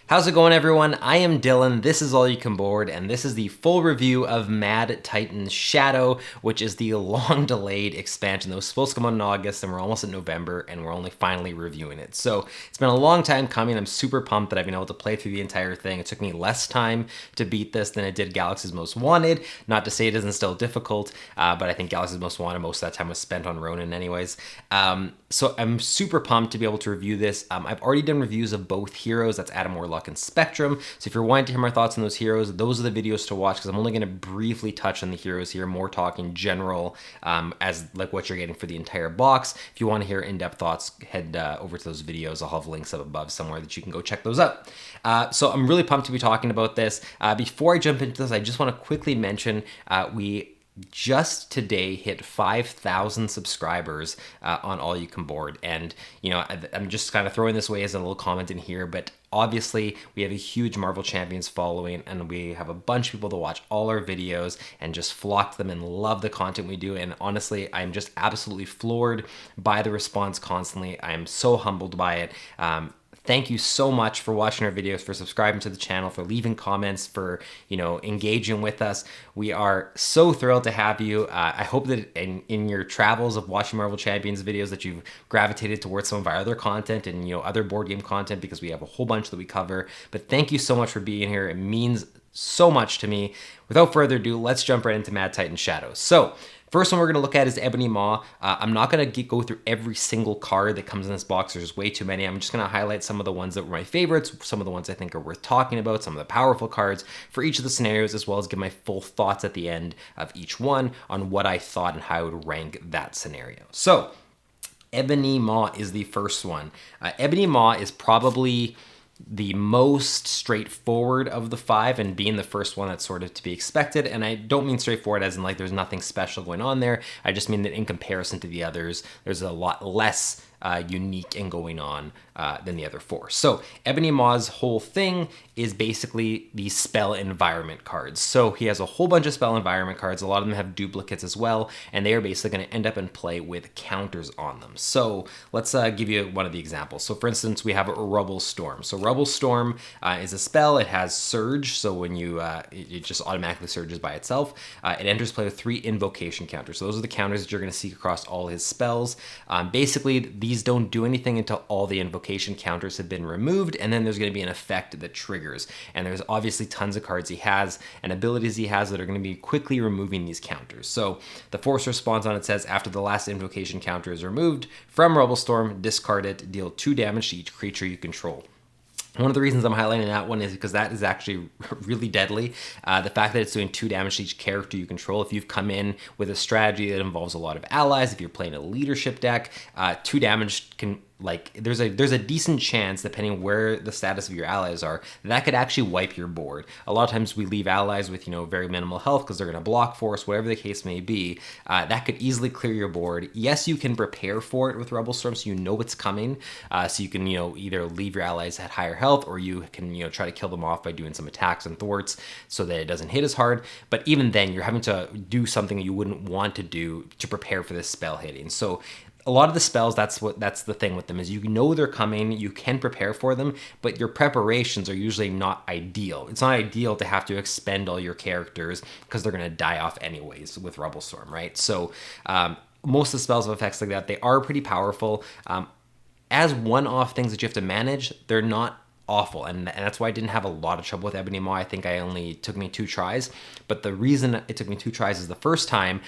How's it going, everyone? I am Dylan, this is All You Can Board, and this is the full review of Mad Titan Shadow, which is the long-delayed expansion that was supposed to come out in August, and we're almost in November, and we're only finally reviewing it. So it's been a long time coming. I'm super pumped that I've been able to play through the entire thing. It took me less time to beat this than it did Galaxy's Most Wanted. Not to say it isn't still difficult, but I think Galaxy's Most Wanted, most of that time was spent on Ronin anyways. So I'm super pumped to be able to review this. I've already done reviews of both heroes, that's Adam Warlock and Spectrum. So if you're wanting to hear my thoughts on those heroes, those are the videos to watch, because I'm only going to briefly touch on the heroes here, more talking general as like what you're getting for the entire box. If you want to hear in-depth thoughts, head over to those videos. I'll have links up above somewhere that you can go check those out. So I'm really pumped to be talking about this. Before I jump into this, I just want to quickly mention we just today hit 5,000 subscribers on All You Can Board, and you know, I'm just kind of throwing this away as a little comment in here, but obviously we have a huge Marvel Champions following, and we have a bunch of people that watch all our videos and just flock to them and love the content we do. And honestly, I'm just absolutely floored by the response constantly. I am so humbled by it. Thank you so much for watching our videos, for subscribing to the channel, for leaving comments, for, you know, engaging with us. We are so thrilled to have you. I hope that in your travels of watching Marvel Champions videos that you've gravitated towards some of our other content and, you know, other board game content, because we have a whole bunch that we cover. But thank you so much for being here. It means so much to me. Without further ado, let's jump right into Mad Titan Shadow. So first one we're going to look at is Ebony Maw. I'm not going to go through every single card that comes in this box. There's way too many. I'm just going to highlight some of the ones that were my favorites, some of the ones I think are worth talking about, some of the powerful cards for each of the scenarios, as well as give my full thoughts at the end of each one on what I thought and how I would rank that scenario. So Ebony Maw is the first one. Ebony Maw is probably the most straightforward of the five, and being the first one that's sort of to be expected. And I don't mean straightforward as in like there's nothing special going on there. I just mean that in comparison to the others, there's a lot less unique and going on than the other four. So Ebony Maw's whole thing is basically these spell environment cards. So he has a whole bunch of spell environment cards. A lot of them have duplicates as well, and they are basically going to end up in play with counters on them. So let's give you one of the examples. So for instance, we have a Rubble Storm. So Rubble Storm is a spell. It has Surge, so when you it just automatically surges by itself. It enters play with 3 invocation counters. So those are the counters that you're going to see across all his spells. Basically, these don't do anything until all the invocation counters have been removed, and then there's going to be an effect that triggers. And there's obviously tons of cards he has and abilities he has that are going to be quickly removing these counters. So the force response on it says, after the last invocation counter is removed from Rubble Storm, discard it, deal 2 damage to each creature you control. One of the reasons I'm highlighting that one is because that is actually really deadly. The fact that it's doing 2 damage to each character you control. If you've come in with a strategy that involves a lot of allies, if you're playing a leadership deck, 2 damage can, like, there's a decent chance, depending where the status of your allies are, that could actually wipe your board. A lot of times we leave allies with, you know, very minimal health because they're going to block for us, whatever the case may be. That could easily clear your board. Yes, you can prepare for it with Rubble Storm, so you know it's coming. So you can, you know, either leave your allies at higher health, or you can, you know, try to kill them off by doing some attacks and thwarts so that it doesn't hit as hard. But even then, you're having to do something you wouldn't want to do to prepare for this spell hitting. So a lot of the spells, that's the thing with them, is you know they're coming, you can prepare for them, but your preparations are usually not ideal. It's not ideal to have to expend all your characters because they're going to die off anyways with Rubble Storm, right? So most of the spells have effects like that. They are pretty powerful. As one-off things that you have to manage, they're not awful, and that's why I didn't have a lot of trouble with Ebony Maw. I think took me 2 tries, but the reason it took me 2 tries is the first time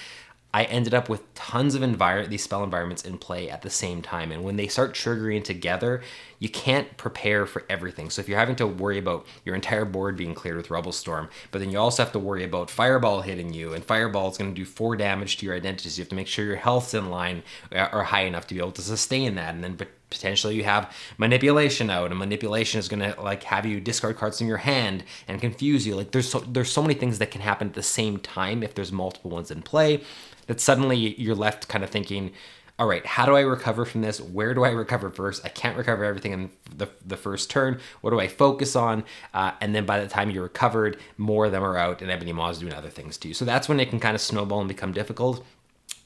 I ended up with tons of these spell environments in play at the same time. And when they start triggering together, you can't prepare for everything. So if you're having to worry about your entire board being cleared with Rubble Storm, but then you also have to worry about Fireball hitting you, and Fireball is going to do 4 damage to your identity. So you have to make sure your health's in line or high enough to be able to sustain that. And then potentially you have Manipulation out, and Manipulation is going to like have you discard cards in your hand and confuse you. Like there's so many things that can happen at the same time if there's multiple ones in play, that suddenly you're left kind of thinking, all right, how do I recover from this? Where do I recover first? I can't recover everything in the first turn. What do I focus on? And then by the time you're recovered, more of them are out, and Ebony Maw is doing other things too. So that's when it can kind of snowball and become difficult.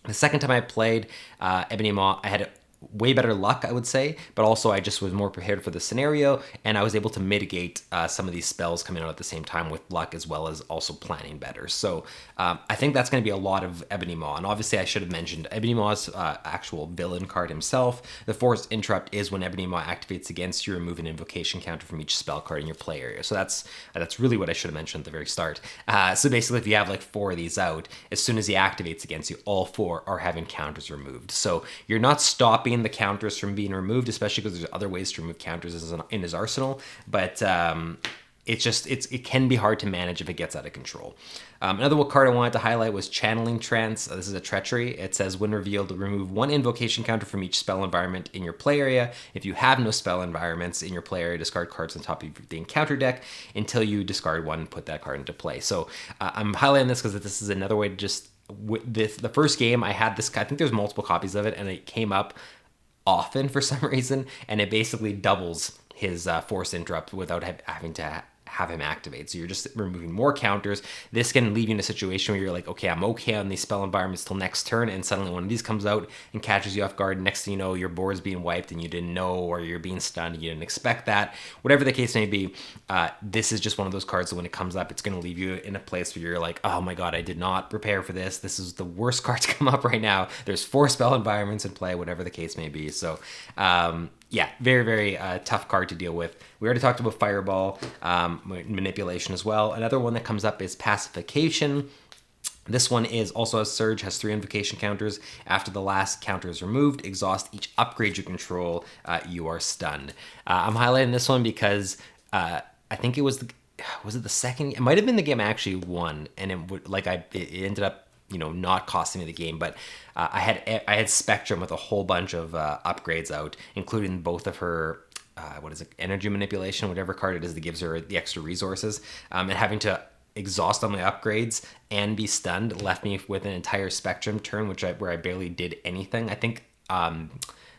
The second time I played Ebony Maw, I had way better luck, I would say, but also I just was more prepared for the scenario, and I was able to mitigate some of these spells coming out at the same time with luck, as well as also planning better. So I think that's going to be a lot of Ebony Maw. And obviously I should have mentioned Ebony Maw's actual villain card himself. The Force Interrupt is when Ebony Maw activates against you, remove an invocation counter from each spell card in your play area. So that's really what I should have mentioned at the very start. So basically, if you have like 4 of these out, as soon as he activates against you, all 4 are having counters removed. So you're not stopping the counters from being removed, especially because there's other ways to remove counters in his arsenal. But it can be hard to manage if it gets out of control. Another card I wanted to highlight was Channeling Trance. This is a treachery. It says, when revealed, remove 1 invocation counter from each spell environment in your play area. If you have no spell environments in your play area, discard cards on top of the encounter deck until you discard 1 and put that card into play. So I'm highlighting this because this is another way to just... the first game, I had this... I think there's multiple copies of it, and it came up often for some reason, and it basically doubles his Force Interrupt without having to have him activate. So you're just removing more counters. This can leave you in a situation where you're like, okay, I'm okay on these spell environments till next turn, and suddenly one of these comes out and catches you off guard. Next thing you know, your board's being wiped and you didn't know, or you're being stunned and you didn't expect that. Whatever the case may be, this is just one of those cards that when it comes up, it's going to leave you in a place where you're like, oh my god, I did not prepare for this. This is the worst card to come up right now. There's 4 spell environments in play, whatever the case may be. So yeah, very, very tough card to deal with. We already talked about Fireball, manipulation as well. Another one that comes up is Pacification. This one is also a Surge, has 3 invocation counters. After the last counter is removed, exhaust each upgrade you control, you are stunned. I'm highlighting this one because I think it was it the second? It might have been the game I actually won, and it ended up not costing me the game, but I had Spectrum with a whole bunch of upgrades out, including both of her energy manipulation, whatever card it is that gives her the extra resources, and having to exhaust all my upgrades and be stunned left me with an entire Spectrum turn, where I barely did anything. I think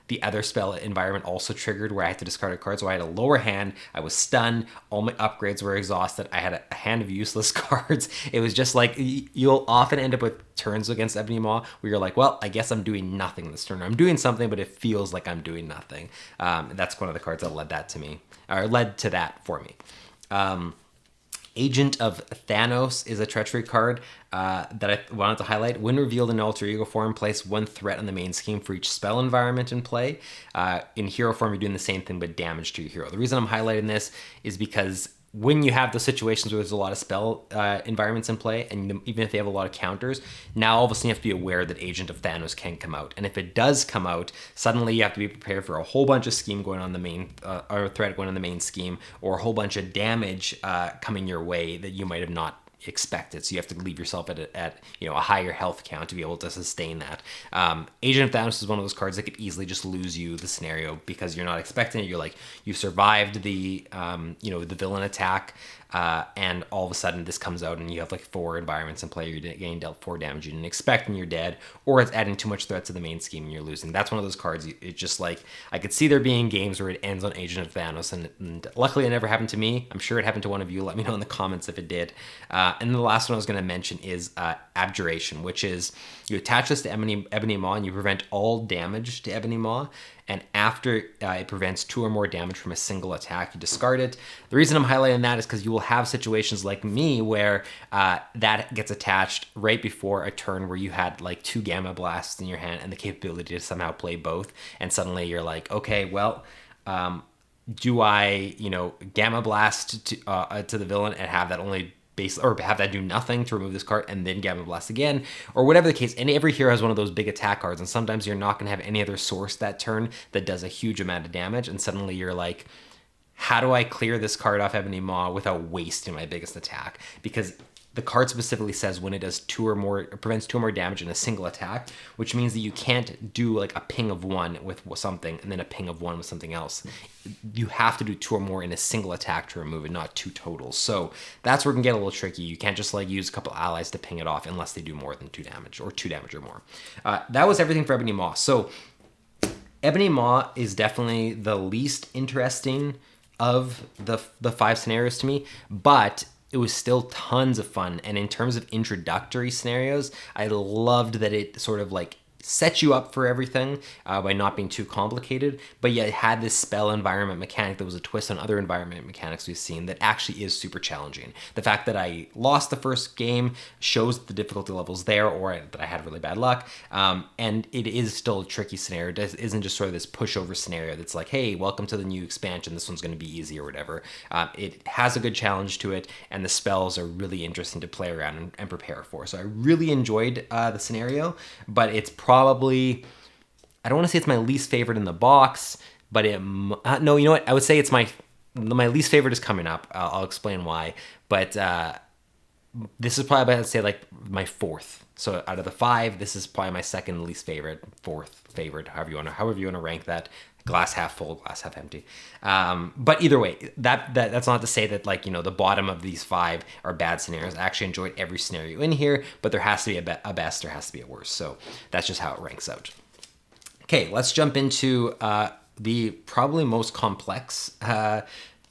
the other spell environment also triggered where I had to discard a card, so I had a lower hand, I was stunned, all my upgrades were exhausted, I had a hand of useless cards. It was just like, you'll often end up with turns against Ebony Maw where you're like, well, I guess I'm doing nothing this turn. I'm doing something, but it feels like I'm doing nothing. That's one of the cards that led to that for me. Agent of Thanos is a treachery card that I wanted to highlight. When revealed in alter ego form, place 1 threat on the main scheme for each spell environment in play. In hero form, you're doing the same thing, but damage to your hero. The reason I'm highlighting this is because when you have those situations where there's a lot of spell environments in play, and even if they have a lot of counters, now all of a sudden you have to be aware that Agent of Thanos can come out. And if it does come out, suddenly you have to be prepared for a whole bunch of scheme going on the main, or threat going on the main scheme, or a whole bunch of damage coming your way that you might have not expected. So you have to leave yourself at a higher health count to be able to sustain that. Agent of Thanos is one of those cards that could easily just lose you the scenario because you're not expecting it. You're like, you survived the the villain attack, and all of a sudden this comes out and you have like 4 environments in play, you're getting dealt 4 damage you didn't expect and you're dead, or it's adding too much threat to the main scheme and you're losing. That's one of those cards, it's just like, I could see there being games where it ends on Agent of Thanos, and luckily it never happened to me. I'm sure it happened to one of you. Let me know in the comments if it did. And then the last one I was going to mention is Abjuration, which is you attach this to Ebony Maw and you prevent all damage to Ebony Maw, and after it prevents 2 or more damage from a single attack, you discard it. The reason I'm highlighting that is because you will have situations like me where that gets attached right before a turn where you had like 2 Gamma Blasts in your hand and the capability to somehow play both, and suddenly you're like, okay, well, do I Gamma Blast to the villain and have that only or have that do nothing to remove this card and then Gamma Blast again, or whatever the case. And every hero has one of those big attack cards, and sometimes you're not going to have any other source that turn that does a huge amount of damage, and suddenly you're like, how do I clear this card off Ebony Maw without wasting my biggest attack? Because the card specifically says when it does 2 or more, it prevents 2 or more damage in a single attack, which means that you can't do like a ping of 1 with something and then a ping of 1 with something else. You have to do 2 or more in a single attack to remove it, not 2 totals. So that's where it can get a little tricky. You can't just like use a couple allies to ping it off unless they do more than 2 damage, or 2 damage or more. That was everything for Ebony Maw. So Ebony Maw is definitely the least interesting of the 5 scenarios to me, but it was still tons of fun. And in terms of introductory scenarios, I loved that it sort of like set you up for everything by not being too complicated, but yet had this spell environment mechanic that was a twist on other environment mechanics we've seen that actually is super challenging. The fact that I lost the first game shows the difficulty levels there, or that I had really bad luck, and it is still a tricky scenario. It isn't just sort of this pushover scenario that's like, hey, welcome to the new expansion, this one's going to be easy or whatever. It has a good challenge to it, and the spells are really interesting to play around and prepare for. So I really enjoyed the scenario, but it's probably, I don't want to say it's my least favorite in the box, but no, you know what? I would say it's my least favorite is coming up. I'll explain why. But this is probably, I'd say, like my fourth. So out of the 5, this is probably my second least favorite, fourth favorite, however you want to rank that. Glass half full, glass half empty. But either way, that's not to say that, like, you know, the bottom of these 5 are bad scenarios. I actually enjoyed every scenario in here, but there has to be a best, there has to be a worst. So that's just how it ranks out. Okay, let's jump into the probably most complex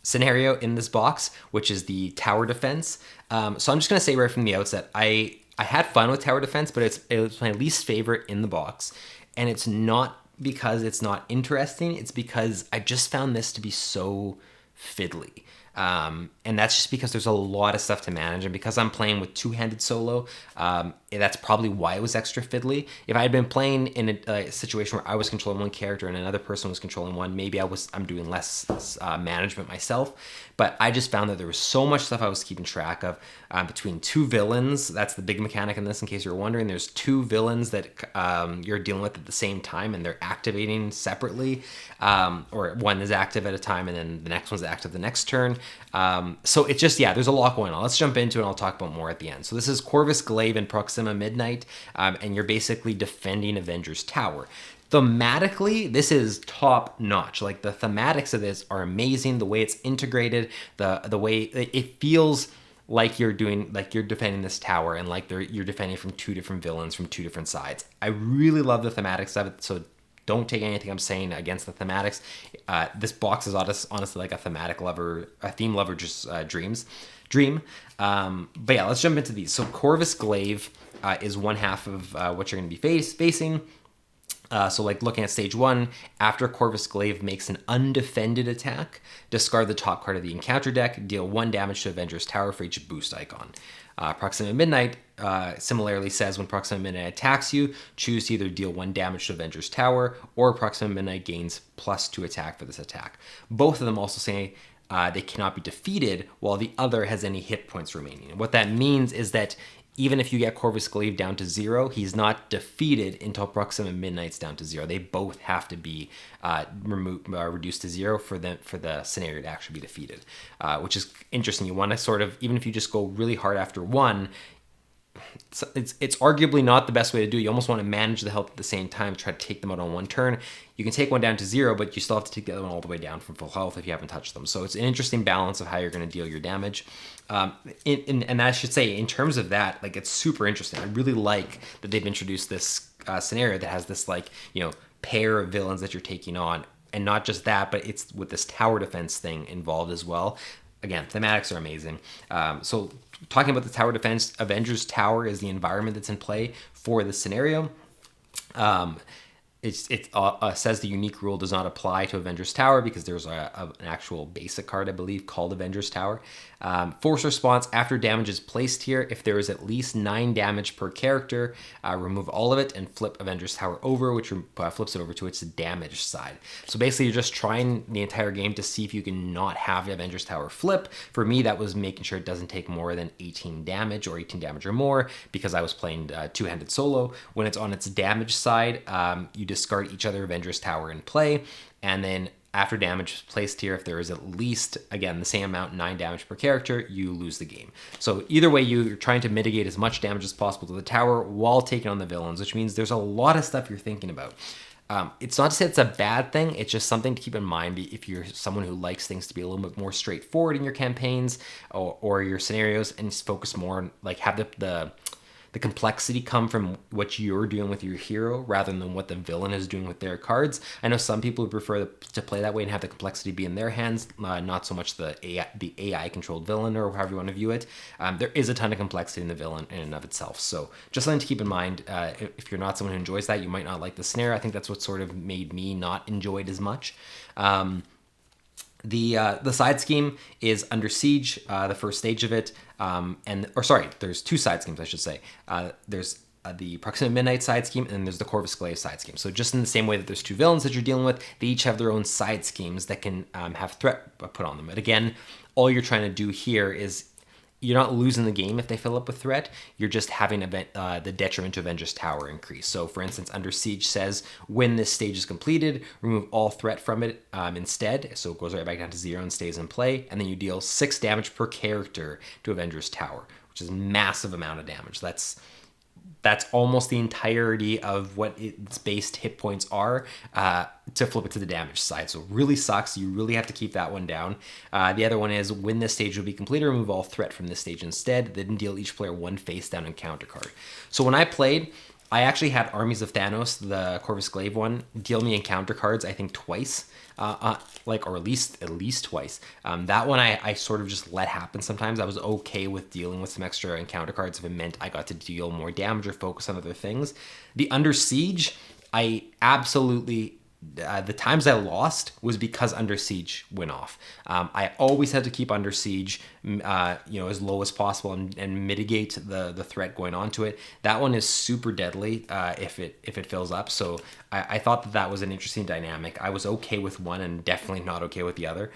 scenario in this box, which is the tower defense. So I'm just going to say right from the outset, I had fun with tower defense, but it was my least favorite in the box. And it's not because it's not interesting, it's because I just found this to be so fiddly. And that's just because there's a lot of stuff to manage, and because I'm playing with two-handed solo, that's probably why it was extra fiddly. If I had been playing in a situation where I was controlling one character and another person was controlling one, maybe I'm doing less management myself. But I just found that there was so much stuff I was keeping track of between 2 villains. That's the big mechanic in this, in case you're wondering. There's 2 villains that you're dealing with at the same time, and they're activating separately, or one is active at a time and then the next one's active the next turn. So it's just, there's a lot going on. Let's jump into it and I'll talk about more at the end. So this is Corvus Glaive and Proxima Midnight, and you're basically defending Avengers Tower. Thematically, this is top notch. Like, the thematics of this are amazing. The way it's integrated, the way it feels like you're defending this tower, and like you're defending from 2 different villains from 2 different sides. I really love the thematics of it. So don't take anything I'm saying against the thematics. This box is honestly like a theme lover just dream. But yeah, let's jump into these. So Corvus Glaive is one half of what you're going to be facing. So like looking at stage 1, after Corvus Glaive makes an undefended attack, discard the top card of the encounter deck, deal 1 damage to Avengers Tower for each boost icon. Proxima Midnight similarly says when Proxima Midnight attacks you, choose to either deal 1 damage to Avengers Tower, or Proxima Midnight gains +2 attack for this attack. Both of them also say they cannot be defeated while the other has any hit points remaining. And what that means is that even if you get Corvus Glaive down to 0, he's not defeated until Proxima Midnight's down to 0. They both have to be reduced to 0 for the scenario to actually be defeated, which is interesting. You want to sort of, even if you just go really hard after one, it's arguably not the best way to do it. You almost want to manage the health at the same time, try to take them out on one turn. You can take one down to 0, but you still have to take the other one all the way down from full health if you haven't touched them. So it's an interesting balance of how you're going to deal your damage. And I should say, in terms of that, like, it's super interesting. I really like that they've introduced this scenario that has this, like, you know, pair of villains that you're taking on. And not just that, but it's with this tower defense thing involved as well. Again, thematics are amazing. So talking about the tower defense, Avengers Tower is the environment that's in play for this scenario. It says the unique rule does not apply to Avengers Tower because there's an actual basic card, I believe, called Avengers Tower. Force response: after damage is placed here, if there is at least 9 damage per character, remove all of it and flip Avengers Tower over, which flips it over to its damage side. So basically, you're just trying the entire game to see if you can not have Avengers Tower flip. For me, that was making sure it doesn't take more than 18 damage or 18 damage or more, because I was playing two-handed solo. When it's on its damage side, you discard each other Avengers Tower in play, and then after damage is placed here, if there is at least, again, the same amount, 9 damage per character, you lose the game. So either way, you're trying to mitigate as much damage as possible to the tower while taking on the villains, which means there's a lot of stuff you're thinking about. It's not to say it's a bad thing, it's just something to keep in mind if you're someone who likes things to be a little bit more straightforward in your campaigns or your scenarios, and just focus more on, like, have the the complexity come from what you're doing with your hero rather than what the villain is doing with their cards. I know some people would prefer to play that way and have the complexity be in their hands, not so much the AI controlled villain or however you want to view it. There is a ton of complexity in the villain in and of itself. So just something to keep in mind. If you're not someone who enjoys that, you might not like the scenario. I think that's what sort of made me not enjoy it as much. The side scheme is Under Siege, the first stage of it, there's two side schemes, I should say. There's the Proxima Midnight side scheme, and then there's the Corvus Glaive side scheme. So just in the same way that there's two villains that you're dealing with, they each have their own side schemes that can have threat put on them. But again, all you're trying to do here is you're not losing the game if they fill up with threat. You're just having the detriment to Avengers Tower increase. So for instance, Under Siege says when this stage is completed, remove all threat from it instead. So it goes right back down to 0 and stays in play. And then you deal 6 damage per character to Avengers Tower, which is a massive amount of damage. That's almost the entirety of what its based hit points are to flip it to the damage side. So it really sucks. You really have to keep that one down. The other one is when this stage will be completed, remove all threat from this stage instead. Then deal each player 1 face down encounter card. So when I played, I actually had Armies of Thanos, the Corvus Glaive one, deal me encounter cards, I think twice, or at least twice. That one I sort of just let happen sometimes. I was okay with dealing with some extra encounter cards if it meant I got to deal more damage or focus on other things. The Under Siege, I absolutely... the times I lost was because Under Siege went off. I always had to keep Under Siege, as low as possible and mitigate the threat going on to it. That one is super deadly if it fills up. So I thought that was an interesting dynamic. I was okay with one and definitely not okay with the other.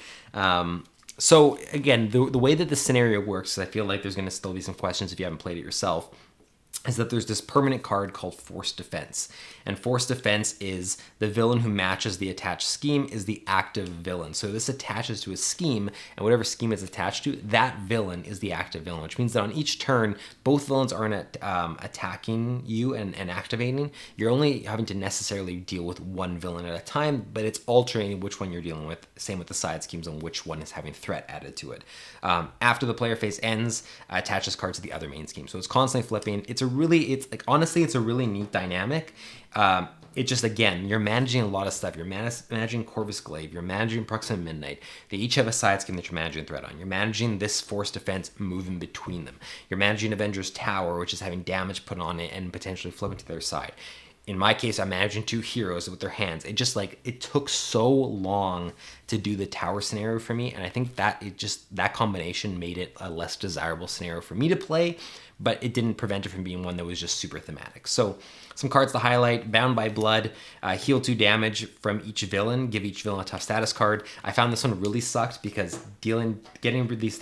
So again, the way that the scenario works, I feel like there's going to still be some questions if you haven't played it yourself, is that there's this permanent card called Forced Defense. And Forced Defense is the villain who matches the attached scheme is the active villain. So this attaches to a scheme, and whatever scheme it's attached to, that villain is the active villain, which means that on each turn, both villains aren't attacking you and activating. You're only having to necessarily deal with one villain at a time, but it's alternating which one you're dealing with. Same with the side schemes on which one is having threat added to it. After the player phase ends, attaches card to the other main scheme. So it's constantly flipping. Honestly, it's a really neat dynamic. It just, again, you're managing a lot of stuff. You're managing Corvus Glaive. You're managing Proxima Midnight. They each have a side scheme that you're managing threat on. You're managing this Forced Defense moving between them. You're managing Avengers Tower, which is having damage put on it and potentially flipping to their side. In my case, I'm managing 2 heroes with their hands. It took so long to do the tower scenario for me, and I think that that combination made it a less desirable scenario for me to play, but it didn't prevent it from being one that was just super thematic. So some cards to highlight: Bound by Blood, heal 2 damage from each villain, give each villain a tough status card. I found this one really sucked because getting these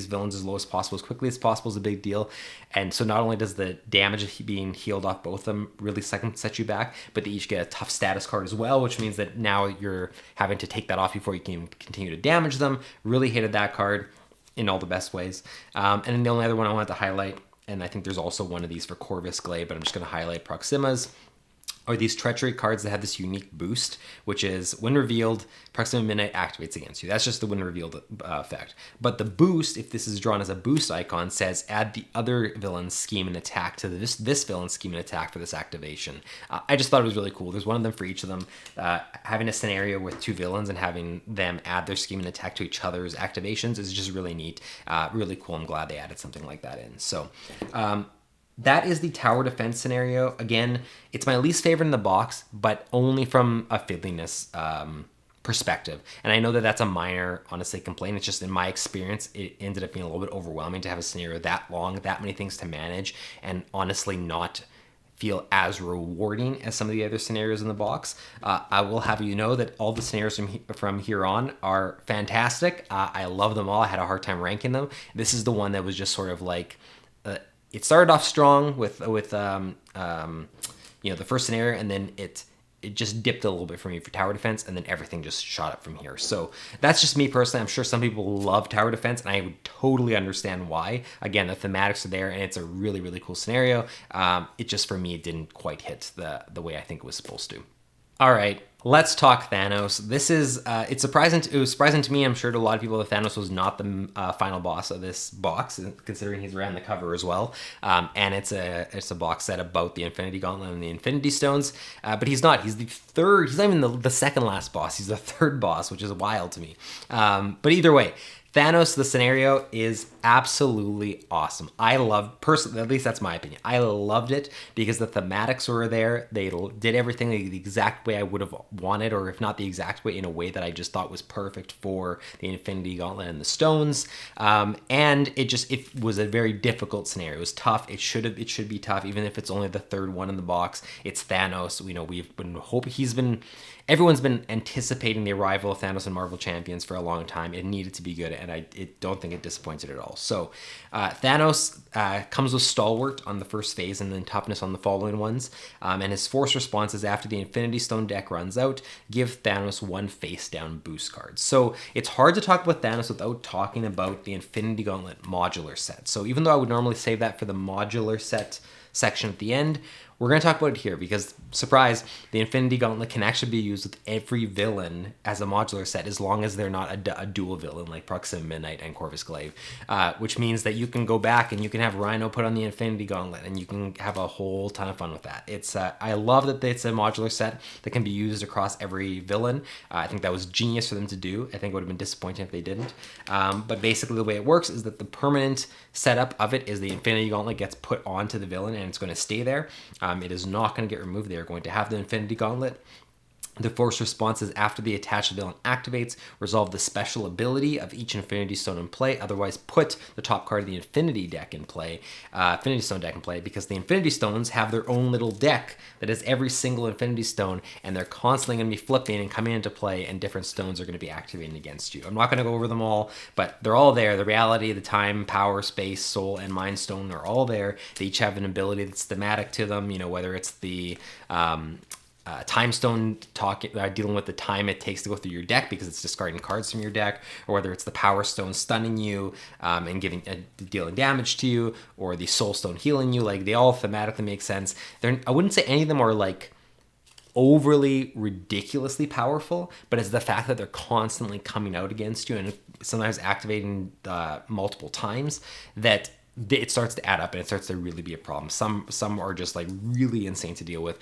villains as low as possible, as quickly as possible is a big deal. And so not only does the damage of being healed off both of them really set you back, but they each get a tough status card as well, which means that now you're having to take that off before you can continue to damage them. Really hated that card in all the best ways. And then the only other one I wanted to highlight, and I think there's also one of these for Corvus Glaive, but I'm just going to highlight Proxima's, are these treachery cards that have this unique boost, which is when revealed, Proxima Midnight activates against you. That's just the when revealed effect. But the boost, if this is drawn as a boost icon, says add the other villain's scheme and attack to this villain's scheme and attack for this activation. I just thought it was really cool. There's one of them for each of them. Having a scenario with 2 villains and having them add their scheme and attack to each other's activations is just really neat, really cool. I'm glad they added something like that in. So that is the tower defense scenario. Again, it's my least favorite in the box, but only from a fiddliness perspective. And I know that that's a minor, honestly, complaint. It's just in my experience, it ended up being a little bit overwhelming to have a scenario that long, that many things to manage, and honestly not feel as rewarding as some of the other scenarios in the box. I will have you know that all the scenarios from here on are fantastic. I love them all. I had a hard time ranking them. This is the one that was just sort of like... it started off strong with the first scenario, and then it just dipped a little bit for me for tower defense, and then everything just shot up from here. So that's just me personally. I'm sure some people love tower defense, and I would totally understand why. Again, the thematics are there, and it's a really, really cool scenario. It just, for me, it didn't quite hit the way I think it was supposed to. All right, Let's talk Thanos. This is it's surprising. It was surprising to me. I'm sure to a lot of people that Thanos was not the final boss of this box, considering he's around the cover as well. And it's a box set about the Infinity Gauntlet and the Infinity Stones. But he's not. He's the third. He's not even the second last boss. He's the third boss, which is wild to me. But either way, Thanos, the scenario is absolutely awesome. I love, personally, at least that's my opinion. I loved it because the thematics were there. They did everything the exact way I would have wanted, or if not the exact way, in a way that I just thought was perfect for the Infinity Gauntlet and the stones. And it was a very difficult scenario. It was tough. It should be tough, even if it's only the third one in the box. It's Thanos. We've been hoping everyone's been anticipating the arrival of Thanos and Marvel Champions for a long time. It needed to be good, and I don't think it disappointed at all. So Thanos comes with Stalwart on the first phase and then Toughness on the following ones. And his force response is after the Infinity Stone deck runs out, give Thanos one face-down boost card. So it's hard to talk about Thanos without talking about the Infinity Gauntlet modular set. So even though I would normally save that for the modular set section at the end, we're going to talk about it here because, surprise, the Infinity Gauntlet can actually be used with every villain as a modular set as long as they're not a dual villain like Proxima Midnight and Corvus Glaive, which means that you can go back and you can have Rhino put on the Infinity Gauntlet and you can have a whole ton of fun with that. I love that it's a modular set that can be used across every villain. I think that was genius for them to do. I think it would have been disappointing if they didn't. But basically the way it works is that the permanent setup of it is the Infinity Gauntlet gets put onto the villain and it's going to stay there. It is not going to get removed. They are going to have the Infinity Gauntlet. The force responses after the attached villain activates resolve the special ability of each Infinity Stone in play. Otherwise, put the top card of the Infinity deck in play, Infinity Stone deck in play, because the Infinity Stones have their own little deck that is every single Infinity Stone, and they're constantly going to be flipping and coming into play, and different stones are going to be activating against you. I'm not going to go over them all, but they're all there. The reality, the time, power, space, soul, and mind stone are all there. They each have an ability that's thematic to them. Whether it's the time stone dealing with the time it takes to go through your deck because it's discarding cards from your deck, or whether it's the power stone stunning you and dealing damage to you, or the soul stone healing you. Like, they all thematically make sense. I wouldn't say any of them are like overly ridiculously powerful, but it's the fact that they're constantly coming out against you and sometimes activating multiple times that it starts to add up and it starts to really be a problem. Some are just like really insane to deal with.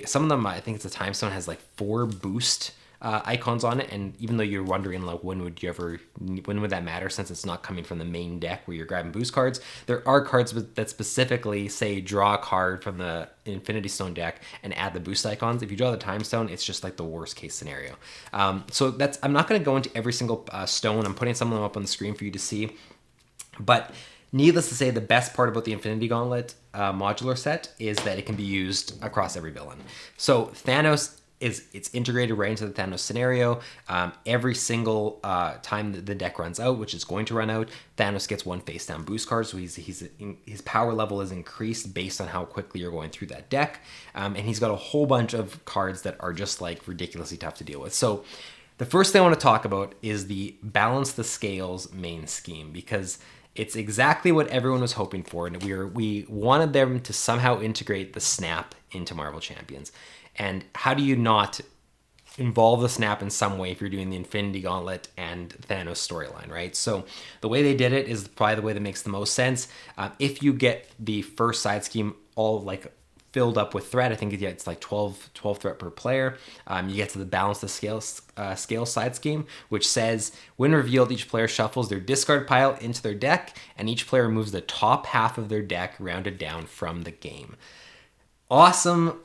Some of them, I think it's the time stone, has like 4 boost icons on it, and even though you're wondering like when would that matter, since it's not coming from the main deck where you're grabbing boost cards, there are cards that specifically say draw a card from the Infinity Stone deck and add the boost icons. If you draw the time stone, it's just like the worst case scenario. So I'm not going to go into every single stone. I'm putting some of them up on the screen for you to see, but needless to say, the best part about the Infinity Gauntlet modular set is that it can be used across every villain. So Thanos it's integrated right into the Thanos scenario. Every single time the deck runs out, which is going to run out, Thanos gets one face down boost card. So his power level is increased based on how quickly you're going through that deck. And he's got a whole bunch of cards that are just like ridiculously tough to deal with. So the first thing I want to talk about is the balance the scales main scheme, because it's exactly what everyone was hoping for, and we wanted them to somehow integrate the snap into Marvel Champions. And how do you not involve the snap in some way if you're doing the Infinity Gauntlet and Thanos storyline, right? So the way they did it is probably the way that makes the most sense. If you get the first side scheme all like filled up with threat, I think it's like 12 threat per player. You get to the balance the scale side scheme, which says when revealed, each player shuffles their discard pile into their deck, and each player moves the top half of their deck rounded down from the game. Awesome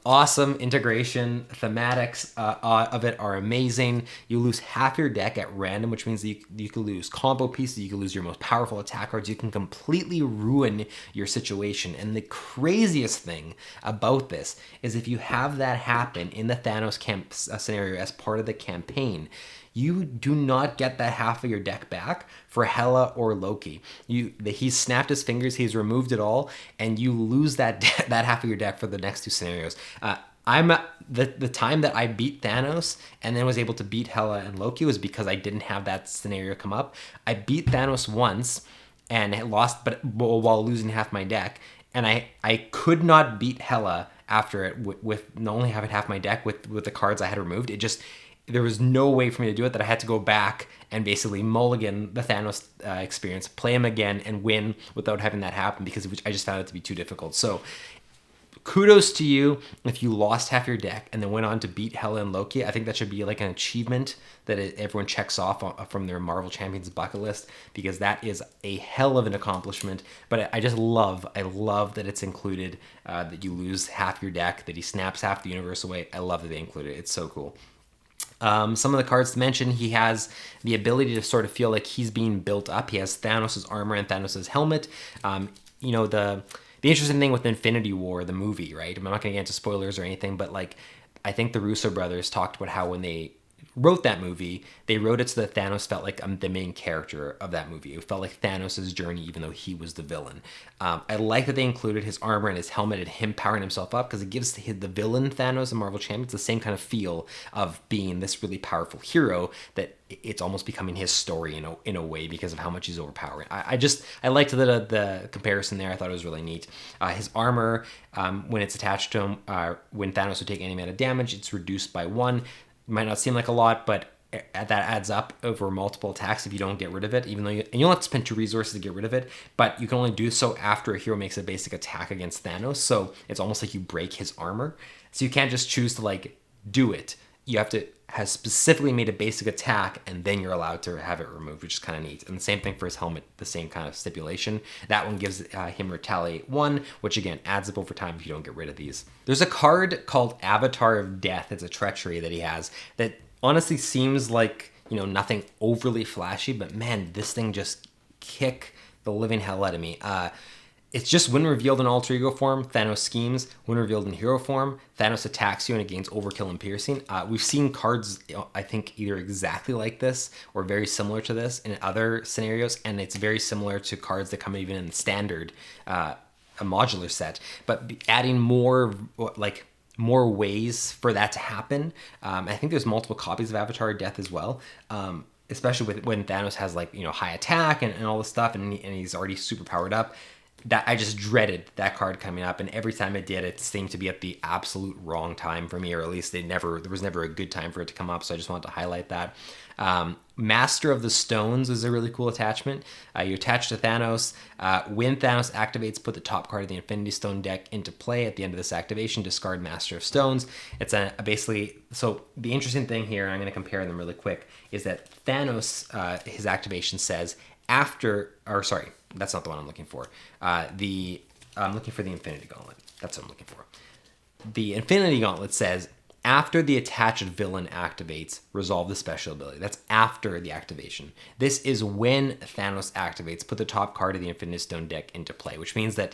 integration. Thematics of it are amazing. You lose half your deck at random, which means that you can lose combo pieces, you can lose your most powerful attack cards, you can completely ruin your situation. And the craziest thing about this is if you have that happen in the Thanos scenario as part of the campaign, you do not get that half of your deck back for Hela or Loki. He's snapped his fingers, he's removed it all, and you lose that half of your deck for the next 2 scenarios. The time that I beat Thanos and then was able to beat Hela and Loki was because I didn't have that scenario come up. I beat Thanos once and lost, but while losing half my deck, and I could not beat Hela after it with not only having half my deck with the cards I had removed. It just, there was no way for me to do it, that I had to go back and basically mulligan the Thanos experience, play him again, and win without having that happen, because I just found it to be too difficult. So kudos to you if you lost half your deck and then went on to beat Hela and Loki. I think that should be like an achievement that everyone checks off from their Marvel Champions bucket list, because that is a hell of an accomplishment. But I love that it's included, that you lose half your deck, that he snaps half the universe away. I love that they included it. It's so cool. Some of the cards to mention, he has the ability to sort of feel like he's being built up. He has Thanos' armor and Thanos' helmet. You know, the interesting thing with Infinity War, the movie, right? I'm not going to get into spoilers or anything, but like, I think the Russo brothers talked about how when they wrote that movie, they wrote it so that Thanos felt like the main character of that movie. It felt like Thanos' journey, even though he was the villain. I like that they included his armor and his helmet and him powering himself up, because it gives the villain Thanos and Marvel Champions the same kind of feel of being this really powerful hero, that it's almost becoming his story in a way, because of how much he's overpowering. I liked the comparison there. I thought it was really neat. His armor, when it's attached to him, when Thanos would take any amount of damage, it's reduced by 1. Might not seem like a lot, but that adds up over multiple attacks if you don't get rid of it, even though you don't have to spend 2 resources to get rid of it, but you can only do so after a hero makes a basic attack against Thanos. So it's almost like you break his armor. So you can't just choose to like do it. You have to have specifically made a basic attack, and then you're allowed to have it removed, which is kind of neat. And the same thing for his helmet, the same kind of stipulation. That one gives him Retaliate 1, which again adds up over time if you don't get rid of these. There's a card called Avatar of Death. It's a treachery that he has that honestly seems like, you know, nothing overly flashy, but man, this thing just kick the living hell out of me. It's just when revealed in alter ego form, Thanos schemes. When revealed in hero form, Thanos attacks you and it gains overkill and piercing. We've seen cards, I think, either exactly like this or very similar to this in other scenarios, and it's very similar to cards that come even in the standard a modular set. But adding more ways for that to happen. I think there's multiple copies of Avatar of Death as well. Especially when Thanos has like, you know, high attack and all this stuff, and he's already super powered up. That I just dreaded that card coming up, and every time it did, it seemed to be at the absolute wrong time for me, or at least there was never a good time for it to come up. So I just wanted to highlight that. Master of the Stones is a really cool attachment. You attach to Thanos. When Thanos activates, put the top card of the Infinity Stone deck into play. At the end of this activation, discard Master of Stones. It's basically, so the interesting thing here, and I'm going to compare them really quick, is that Thanos, his activation says that's not the one I'm looking for. I'm looking for the Infinity Gauntlet. That's what I'm looking for. The Infinity Gauntlet says, after the attached villain activates, resolve the special ability. That's after the activation. This is when Thanos activates, put the top card of the Infinity Stone deck into play, which means that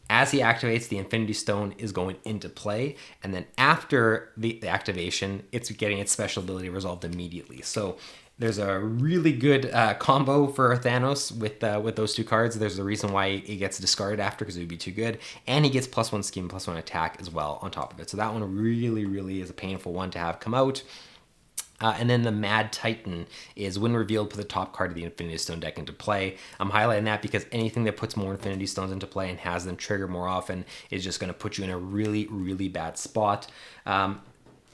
as he activates, the Infinity Stone is going into play, and then after the activation, it's getting its special ability resolved immediately. So there's a really good combo for Thanos with those 2 cards. There's a reason why he gets discarded after, because it would be too good. And he gets +1 scheme, +1 attack as well on top of it. So that one really, really is a painful one to have come out. And then the Mad Titan is when revealed, put the top card of the Infinity Stone deck into play. I'm highlighting that because anything that puts more Infinity Stones into play and has them trigger more often is just going to put you in a really, really bad spot.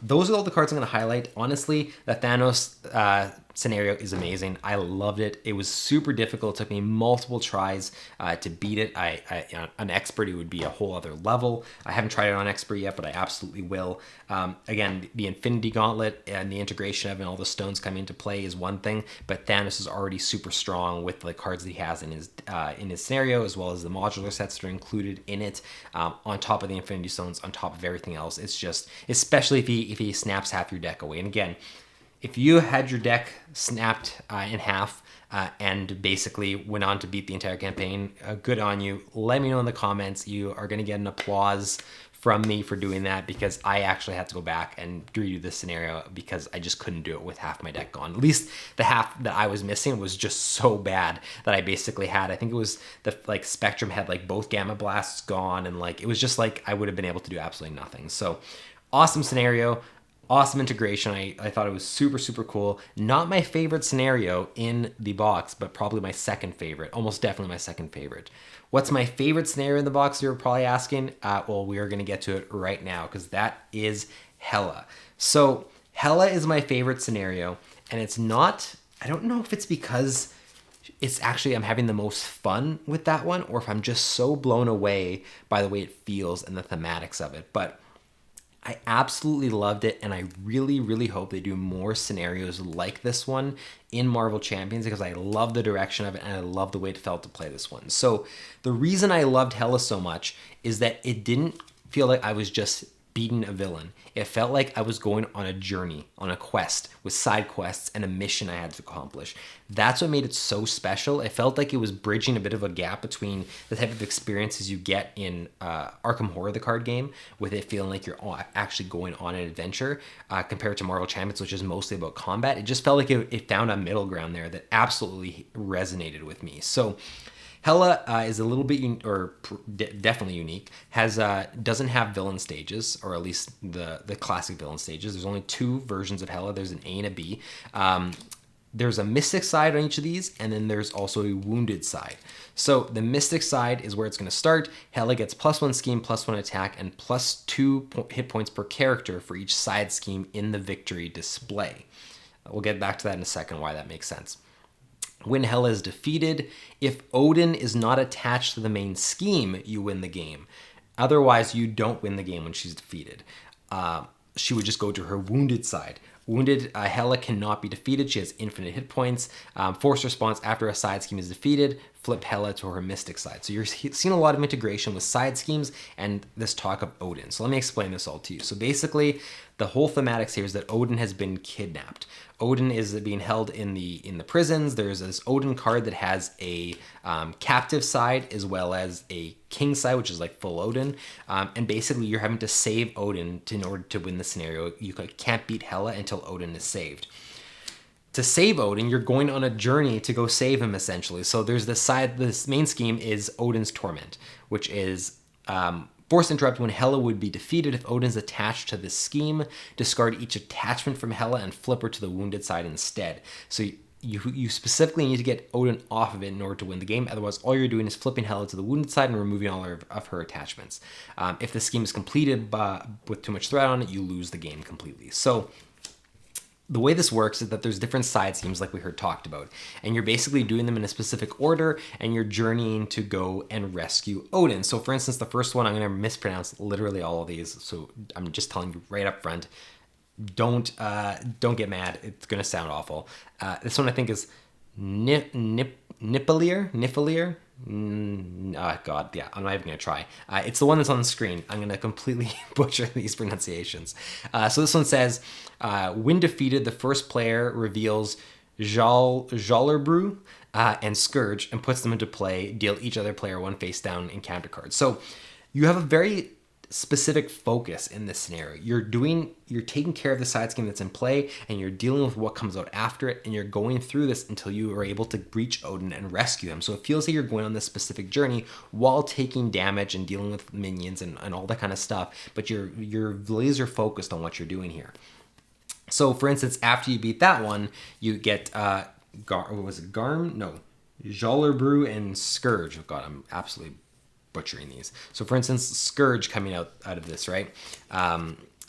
Those are all the cards I'm going to highlight. Honestly, the Thanos scenario is amazing. I loved it. It was super difficult. It took me multiple tries to beat it. On Expert, it would be a whole other level. I haven't tried it on Expert yet, but I absolutely will. Again, the Infinity Gauntlet and the integration of it and all the stones coming into play is one thing, but Thanos is already super strong with the cards that he has in his scenario, as well as the modular sets that are included in it, on top of the Infinity Stones, on top of everything else. It's just, especially if he snaps half your deck away. And again, if you had your deck snapped in half and basically went on to beat the entire campaign, good on you. Let me know in the comments. You are going to get an applause from me for doing that, because I actually had to go back and redo this scenario because I just couldn't do it with half my deck gone. At least the half that I was missing was just so bad that I basically had, I think it was the Spectrum had like both Gamma Blasts gone, and like it was just like I would have been able to do absolutely nothing. So awesome scenario. Awesome integration. I thought it was super, super cool. Not my favorite scenario in the box, but probably my second favorite. Almost definitely my second favorite. What's my favorite scenario in the box, you're probably asking? Well, we are going to get to it right now because that is Hela. So Hela is my favorite scenario, and it's not, I don't know if it's because it's actually I'm having the most fun with that one, or if I'm just so blown away by the way it feels and the thematics of it. But I absolutely loved it, and I really, really hope they do more scenarios like this one in Marvel Champions because I love the direction of it and I love the way it felt to play this one. So the reason I loved Hela so much is that it didn't feel like I was just beating a villain. It felt like I was going on a journey, on a quest with side quests and a mission I had to accomplish. That's what made it so special. It felt like it was bridging a bit of a gap between the type of experiences you get in Arkham Horror, the card game, with it feeling like you're actually going on an adventure, compared to Marvel Champions, which is mostly about combat. It just felt like it found a middle ground there that absolutely resonated with me. So Hela is a little bit definitely unique. Doesn't have villain stages, or at least the classic villain stages. There's only two versions of Hela. There's an A and a B. There's a mystic side on each of these, and then there's also a wounded side. So the mystic side is where it's going to start. Hela gets +1 scheme, +1 attack, and +2 hit points per character for each side scheme in the victory display. We'll get back to that in a second, why that makes sense. When Hela is defeated, if Odin is not attached to the main scheme, you win the game. Otherwise, you don't win the game when she's defeated. She would just go to her wounded side. Wounded Hela cannot be defeated. She has infinite hit points. Force response after a side scheme is defeated, flip Hela to her mystic side. So you're seeing a lot of integration with side schemes and this talk of Odin. So let me explain this all to you. So basically, the whole thematics here is that Odin has been kidnapped. Odin is being held in the prisons. There's this Odin card that has a captive side as well as a king side, which is like full Odin. And basically, you're having to save Odin in order to win the scenario. You can't beat Hela until Odin is saved. To save Odin, you're going on a journey to go save him, essentially. So there's this side, this main scheme is Odin's Torment, which is force interrupt when Hela would be defeated. If Odin's attached to this scheme, discard each attachment from Hela and flip her to the wounded side instead. So you specifically need to get Odin off of it in order to win the game. Otherwise, all you're doing is flipping Hela to the wounded side and removing all of her attachments. If the scheme is completed with too much threat on it, you lose the game completely. So the way this works is that there's different side schemes like we heard talked about, and you're basically doing them in a specific order, and you're journeying to go and rescue Odin. So for instance, the first one, I'm going to mispronounce literally all of these, so I'm just telling you right up front, don't get mad, it's going to sound awful. This one I think is Nifalier. Oh God, yeah, I'm not even gonna try. It's the one that's on the screen. I'm gonna completely butcher these pronunciations. So this one says, when defeated, the first player reveals Jollerbrew and Scourge and puts them into play. Deal each other player one face down encounter card. So you have a very specific focus in this scenario. You're taking care of the side scheme that's in play, and you're dealing with what comes out after it, and you're going through this until you are able to reach Odin and rescue him. So it feels like you're going on this specific journey while taking damage and dealing with minions and all that kind of stuff, but you're laser focused on what you're doing here. So for instance, after you beat that one, you get Jollerbrew and Scourge. Oh God, I'm absolutely butchering these. So for instance, Scourge coming out of this, right,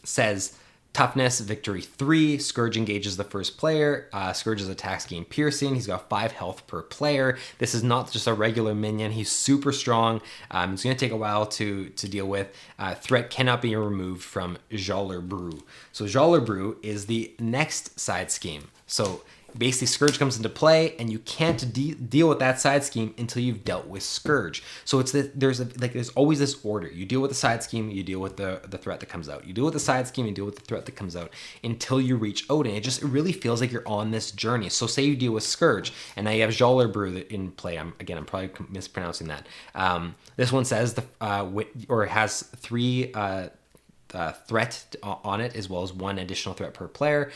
says toughness, victory 3. Scourge engages the first player. Scourge's attack gain piercing. He's got 5 health per player. This is not just a regular minion. He's super strong. It's going to take a while to deal with. Threat cannot be removed from Jollerbrew. So Jollerbrew is the next side scheme. So basically, Scourge comes into play, and you can't deal with that side scheme until you've dealt with Scourge. So it's there's always this order. You deal with the side scheme, you deal with the threat that comes out. You deal with the side scheme, you deal with the threat that comes out until you reach Odin. It really feels like you're on this journey. So say you deal with Scourge, and now you have Jollerbrew in play. I'm probably mispronouncing that. This one says has 3 threat on it, as well as 1 additional threat per player.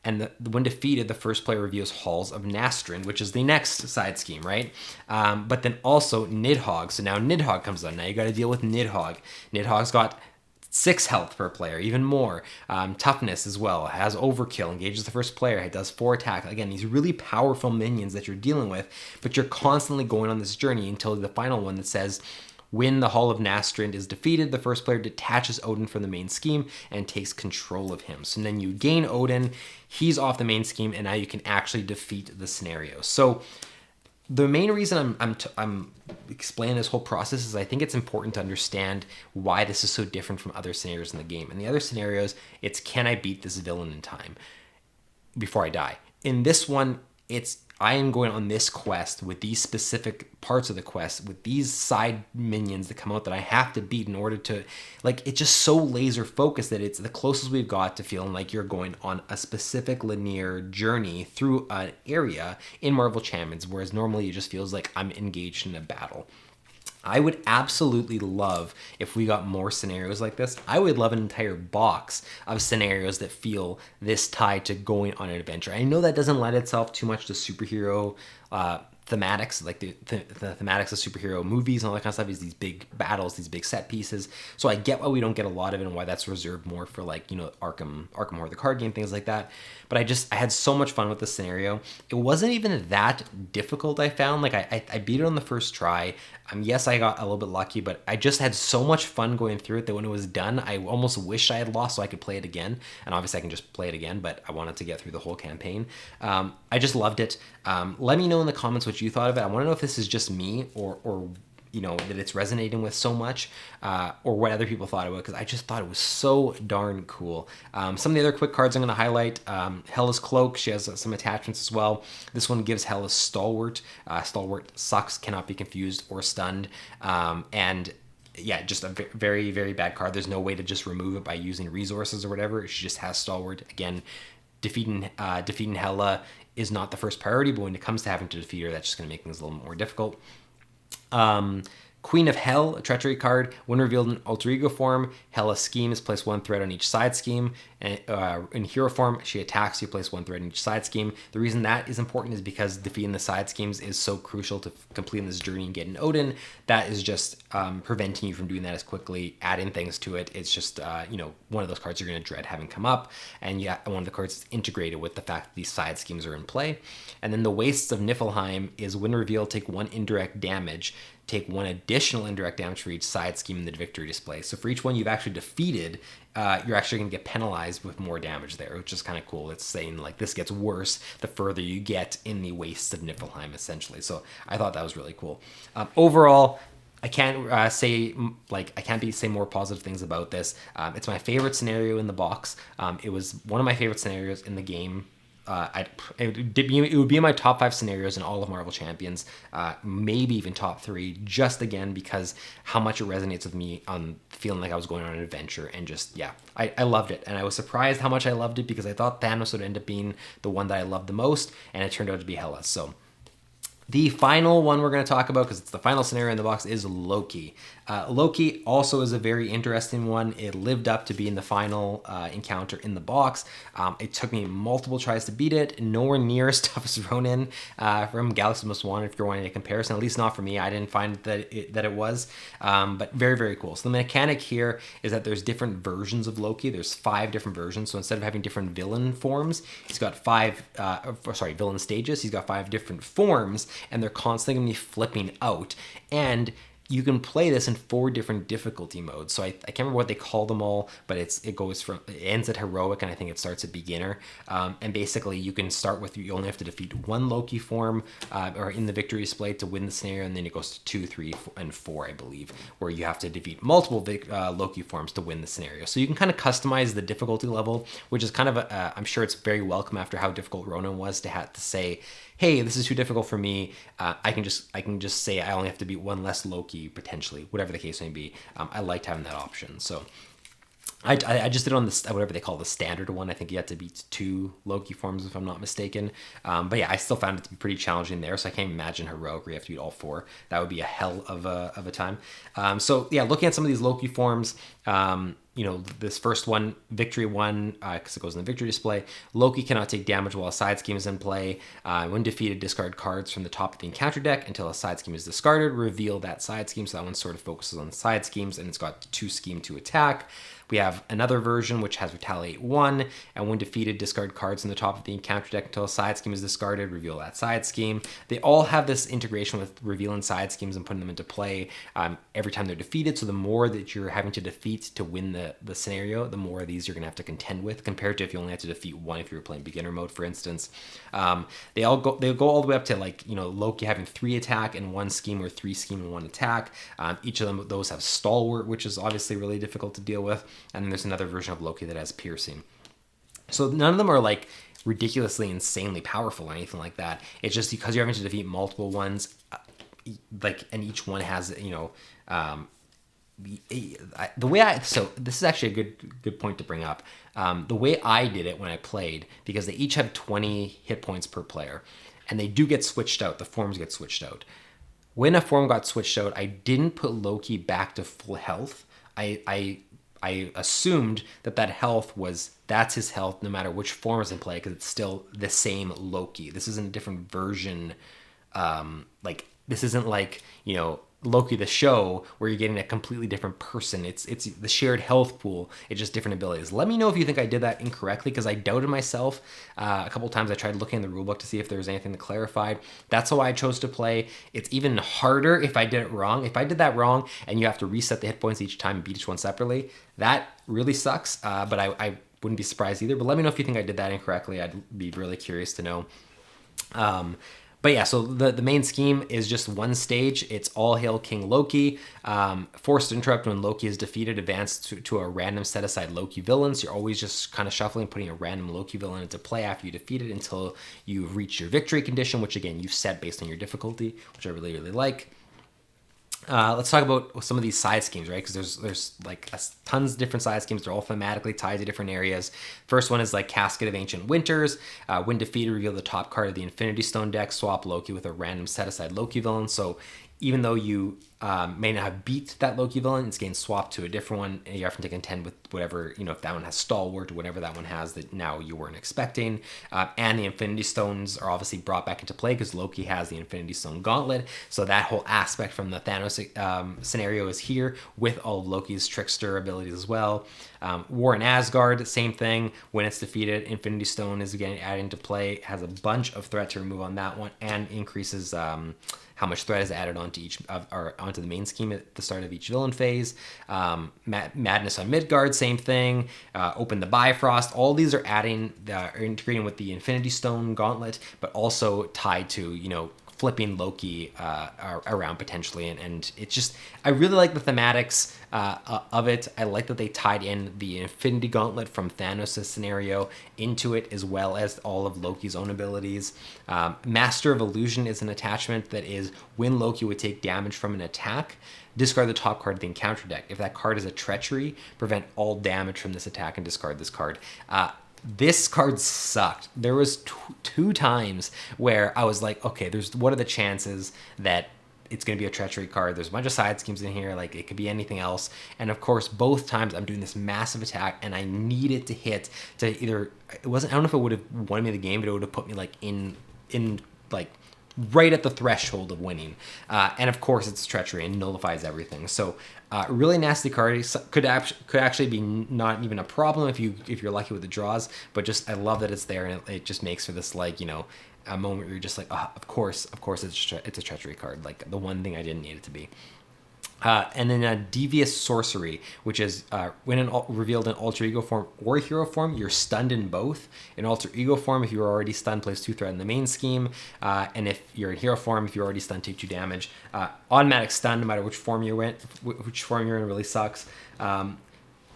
And when defeated, the first player reveals Halls of Nastrin, which is the next side scheme, right? But then also Nidhogg. So now Nidhogg comes on. Now you got to deal with Nidhogg. Nidhogg's got 6 health per player, even more. Toughness as well, has overkill, engages the first player, it does 4 attack. Again, these really powerful minions that you're dealing with, but you're constantly going on this journey until the final one that says, when the Hall of Nastrand is defeated, the first player detaches Odin from the main scheme and takes control of him. So then you gain Odin, he's off the main scheme, and now you can actually defeat the scenario. So the main reason I'm explaining this whole process is I think it's important to understand why this is so different from other scenarios in the game. In the other scenarios, it's can I beat this villain in time before I die? In this one, it's I am going on this quest with these specific parts of the quest, with these side minions that come out that I have to beat in order to, like, it's just so laser focused that it's the closest we've got to feeling like you're going on a specific linear journey through an area in Marvel Champions, whereas normally it just feels like I'm engaged in a battle. I would absolutely love if we got more scenarios like this. I would love an entire box of scenarios that feel this tied to going on an adventure. I know that doesn't lend itself too much to superhero thematics, like the thematics of superhero movies and all that kind of stuff, is these big battles, these big set pieces. So I get why we don't get a lot of it and why that's reserved more for, like, you know, Arkham Horror, the card game, things like that. But I had so much fun with the scenario. It wasn't even that difficult, I found. Like, I beat it on the first try. Yes, I got a little bit lucky, but I just had so much fun going through it that when it was done, I almost wished I had lost so I could play it again. And obviously I can just play it again, but I wanted to get through the whole campaign. I just loved it. Let me know in the comments what you thought of it. I want to know if this is just me or you know, that it's resonating with so much, or what other people thought about it, because I just thought it was so darn cool. Some of the other quick cards I'm going to highlight, Hela's Cloak, she has some attachments as well. This one gives Hela Stalwart. Stalwart sucks, cannot be confused or stunned, and yeah, just a very, very bad card. There's no way to just remove it by using resources or whatever. She just has Stalwart. Again, defeating Hela is not the first priority, but when it comes to having to defeat her, that's just going to make things a little more difficult. Queen of Hell, a treachery card. When revealed in alter ego form, Hela's schemes, place 1 threat on each side scheme. And in hero form, she attacks you, place 1 threat on each side scheme. The reason that is important is because defeating the side schemes is so crucial to completing this journey and getting Odin. That is just preventing you from doing that as quickly, adding things to it. It's just, you know, one of those cards you're going to dread having come up. And yeah, one of the cards is integrated with the fact that these side schemes are in play. And then the Wastes of Niflheim is when revealed, take 1 indirect damage. Take 1 additional indirect damage for each side scheme in the victory display. So for each one you've actually defeated, you're actually going to get penalized with more damage there, which is kind of cool. It's saying, like, this gets worse the further you get in the Wastes of Niflheim, essentially. So I thought that was really cool. Overall, I can't say more positive things about this. It's my favorite scenario in the box. It was one of my favorite scenarios in the game. It would be in my top 5 scenarios in all of Marvel Champions, maybe even top 3, just again because how much it resonates with me on feeling like I was going on an adventure, and just, yeah, I loved it. And I was surprised how much I loved it because I thought Thanos would end up being the one that I loved the most, and it turned out to be Hela. So the final one we're going to talk about, because it's the final scenario in the box, is Loki. Loki also is a very interesting one. It lived up to being the final encounter in the box. It took me multiple tries to beat it. Nowhere near as tough as Ronin from Galaxy Most Wanted, if you're wanting a comparison. At least not for me. I didn't find that it was. But very, very cool. So the mechanic here is that there's different versions of Loki. There's 5 different versions. So instead of having different villain forms, he's got villain stages. He's got 5 different forms, and they're constantly going to be flipping out. And you can play this in 4 different difficulty modes. So I can't remember what they call them all, but it ends at heroic, and I think it starts at beginner. And basically you can start with, you only have to defeat 1 Loki form or in the victory display to win the scenario, and then it goes to 2, 3, and 4, I believe, where you have to defeat multiple Loki forms to win the scenario. So you can kind of customize the difficulty level, which is kind of I'm sure it's very welcome after how difficult Ronin was to have to say, hey, this is too difficult for me. I can just say I only have to beat 1 less Loki, potentially, whatever the case may be. I liked having that option. So I just did on the whatever they call the standard one. I think you had to beat 2 Loki forms, if I'm not mistaken. But yeah, I still found it to be pretty challenging there. So I can't imagine heroic where you have to beat all 4. That would be a hell of a time. So yeah, looking at some of these Loki forms, this first one, victory one, because it goes in the victory display. Loki cannot take damage while a side scheme is in play. When defeated, discard cards from the top of the encounter deck until a side scheme is discarded. Reveal that side scheme. So that one sort of focuses on side schemes, and it's got 2 scheme to attack. We have another version which has Retaliate 1, and when defeated, discard cards in the top of the encounter deck until a side scheme is discarded, reveal that side scheme. They all have this integration with revealing side schemes and putting them into play every time they're defeated, so the more that you're having to defeat to win the scenario, the more of these you're going to have to contend with, compared to if you only had to defeat one if you were playing beginner mode, for instance. They go all the way up to Loki having 3 attack and 1 scheme, or 3 scheme and 1 attack. Each of those have Stalwart, which is obviously really difficult to deal with. And then there's another version of Loki that has Piercing. So none of them are like ridiculously insanely powerful or anything like that. It's just because you're having to defeat multiple ones, and each one has the way so this is actually a good point to bring up. The way I did it when I played, because they each have 20 hit points per player, and they do get switched out. The forms get switched out. When a form got switched out, I didn't put Loki back to full health. I assumed that health that's his health no matter which form is in play, because it's still the same Loki. This isn't a different version. This isn't like, Loki the show where you're getting a completely different person. It's the shared health pool. It's just different abilities. Let me know if you think I did that incorrectly, because I doubted myself a couple times. I tried looking in the rulebook to see if there was anything that clarified. That's how I chose to play. It's even harder if I did it wrong. If I did that wrong and you have to reset the hit points each time and beat each one separately, that really sucks. But I wouldn't be surprised either. But let me know if you think I did that incorrectly. I'd be really curious to know. But yeah, so the main scheme is just one stage. It's All Hail King Loki. Forced interrupt: when Loki is defeated, advance to a random set-aside Loki villain. So you're always just kind of shuffling, putting a random Loki villain into play after you defeat it until you reach your victory condition, which again, you've set based on your difficulty, which I really, really like. Let's talk about some of these side schemes, right? Because there's like tons of different side schemes. They're all thematically tied to different areas. First one is like Casket of Ancient Winters. When defeated, reveal the top card of the Infinity Stone deck. Swap Loki with a random set-aside Loki villain. So even though you may not have beat that Loki villain, it's getting swapped to a different one, and you have to contend with whatever, if that one has Stalwart or whatever that one has that now you weren't expecting. And the Infinity Stones are obviously brought back into play because Loki has the Infinity Stone Gauntlet. So that whole aspect from the Thanos scenario is here with all of Loki's trickster abilities as well. War in Asgard, same thing. When it's defeated, Infinity Stone is again added into play, has a bunch of threat to remove on that one, and increases how much threat is added onto onto the main scheme at the start of each villain phase. Madness on Midgard, same thing. Open the Bifrost. All these are integrating with the Infinity Stone Gauntlet, but also tied to flipping Loki around potentially, and it's just, I really like the thematics of it. I like that they tied in the Infinity Gauntlet from Thanos' scenario into it, as well as all of Loki's own abilities. Master of Illusion is an attachment that is when Loki would take damage from an attack, discard the top card of the encounter deck. If that card is a treachery, prevent all damage from this attack and discard this card. This card sucked. There was two times where I was like, okay, what are the chances that it's going to be a treachery card? There's a bunch of side schemes in here, like it could be anything else. And of course, both times I'm doing this massive attack and I need it to hit to either, I don't know if it would have won me the game, but it would have put me like in like right at the threshold of winning. And of course it's treachery and nullifies everything. So really nasty card. Could actually be not even a problem if you're lucky with the draws, but just I love that it's there, and it just makes for this a moment where you're just like, of course it's a treachery card, like the one thing I didn't need it to be. And then Devious Sorcery, which is when revealed in alter ego form or hero form, you're stunned in both. In alter ego form, if you were already stunned, place 2 threat in the main scheme. And if you're in hero form, if you're already stunned, take 2 damage. Automatic stun, no matter which form you're in, really sucks.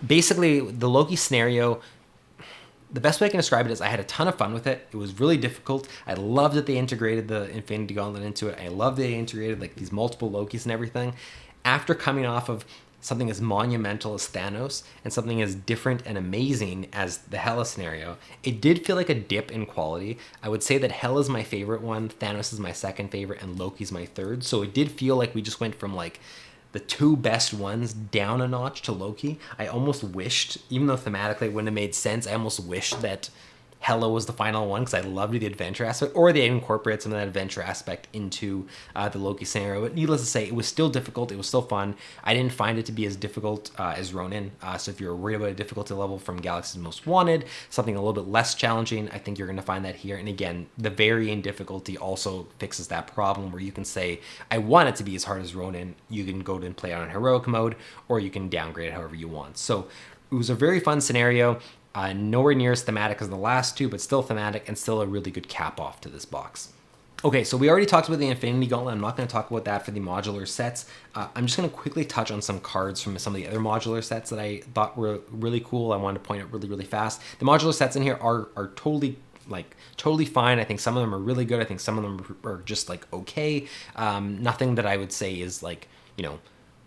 Basically, the Loki scenario, the best way I can describe it is I had a ton of fun with it. It was really difficult. I loved that they integrated the Infinity Gauntlet into it. I loved that they integrated like these multiple Lokis and everything. After coming off of something as monumental as Thanos and something as different and amazing as the Hela scenario, it did feel like a dip in quality. I would say that Hela's my favorite one, Thanos is my second favorite, and Loki's my third. So it did feel like we just went from like the two best ones down a notch to Loki. I almost wished, even though thematically it wouldn't have made sense, I almost wished that Hela was the final one because I loved the adventure aspect, or they incorporate some of that adventure aspect into the Loki scenario. But needless to say, it was still difficult. It was still fun. I didn't find it to be as difficult as Ronin. So if you're worried about a difficulty level from Galaxy's Most Wanted, something a little bit less challenging, I think you're going to find that here. And again, the varying difficulty also fixes that problem where you can say, I want it to be as hard as Ronin. You can go and play it on heroic mode, or you can downgrade it however you want. So it was a very fun scenario. Nowhere near as thematic as the last two, but still thematic and still a really good cap off to this box. Okay, so we already talked about the Infinity Gauntlet. I'm not going to talk about that for the modular sets. I'm just going to quickly touch on some cards from some of the other modular sets that I thought were really cool. I wanted to point out really fast. The modular sets in here are totally fine. I think some of them are really good. I think some of them are just like okay. Nothing that I would say is like, you know,